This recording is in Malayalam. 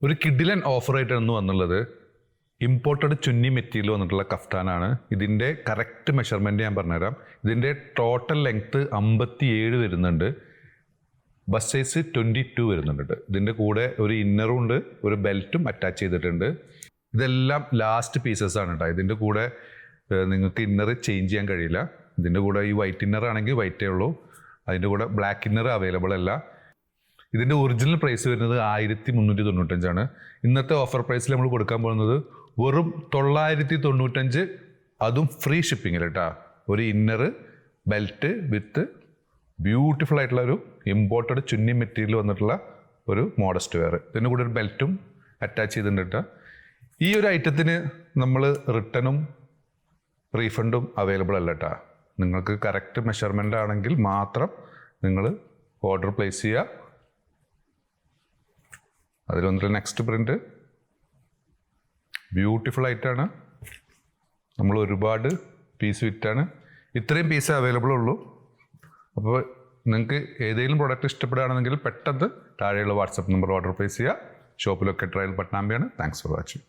ഒരു കിഡിലൻ ഓഫറായിട്ടാണ് വന്നുള്ളത്. ഇമ്പോർട്ടഡ് ചുന്നി മെറ്റീരിയൽ വന്നിട്ടുള്ള കഫ്താനാണ്. ഇതിൻ്റെ കറക്റ്റ് മെഷർമെൻറ്റ് ഞാൻ പറഞ്ഞുതരാം. ഇതിൻ്റെ ടോട്ടൽ ലെങ്ത്ത് 57 വരുന്നുണ്ട്. ബസ് സൈസ് 22 വരുന്നുണ്ട്. ഇതിൻ്റെ കൂടെ ഒരു ഇന്നറും ഉണ്ട്, ഒരു ബെൽറ്റും അറ്റാച്ച് ചെയ്തിട്ടുണ്ട്. ഇതെല്ലാം ലാസ്റ്റ് പീസസ് ആണ് കേട്ടോ. ഇതിൻ്റെ കൂടെ നിങ്ങൾക്ക് ഇന്നർ ചേഞ്ച് ചെയ്യാൻ കഴിയില്ല. ഇതിൻ്റെ കൂടെ ഈ വൈറ്റ് ഇന്നർ ആണെങ്കിൽ വൈറ്റേ ഉള്ളൂ. അതിൻ്റെ കൂടെ ബ്ലാക്ക് ഇന്നർ അവൈലബിൾ അല്ല. ഇതിൻ്റെ ഒറിജിനൽ പ്രൈസ് വരുന്നത് 1395 ഇന്നത്തെ ഓഫർ പ്രൈസിൽ നമ്മൾ കൊടുക്കാൻ പോകുന്നത് വെറും 995, അതും ഫ്രീ ഷിപ്പിങ്ങിൽ കേട്ടോ. ഒരു ഇന്നർ ബെൽറ്റ് വിത്ത് ബ്യൂട്ടിഫുൾ ആയിട്ടുള്ള ഒരു ഇമ്പോർട്ടഡ് ചുന്നി മെറ്റീരിയൽ വന്നിട്ടുള്ള ഒരു മോഡസ്റ്റ് വെയർ. ഇതിൻ്റെ കൂടെ ഒരു ബെൽറ്റും അറ്റാച്ച് ചെയ്തിട്ടുണ്ട് കേട്ടോ. ഈ ഒരു ഐറ്റത്തിന് നമ്മൾ റിട്ടണും റീഫണ്ടും അവൈലബിൾ അല്ല കേട്ടോ. നിങ്ങൾക്ക് കറക്റ്റ് മെഷർമെൻ്റ് ആണെങ്കിൽ മാത്രം നിങ്ങൾ ഓർഡർ പ്ലേസ് ചെയ്യുക. അതിൽ വന്നിട്ട് നെക്സ്റ്റ് പ്രിൻ്റ് ബ്യൂട്ടിഫുൾ ആയിട്ടാണ്. നമ്മൾ ഒരുപാട് പീസ് വിറ്റാണ്. ഇത്രയും പീസ് അവൈലബിൾ ഉള്ളൂ. അപ്പോൾ നിങ്ങൾക്ക് ഏതെങ്കിലും പ്രോഡക്റ്റ് ഇഷ്ടപ്പെടുകയാണെങ്കിൽ പെട്ടെന്ന് താഴെയുള്ള വാട്സപ്പ് നമ്പർ ഓർഡർ പ്ലേസ് ചെയ്യുക. ഷോപ്പിലൊക്കെ ട്രയൽ പട്ടാമ്പിയാണ്. Thanks for watching.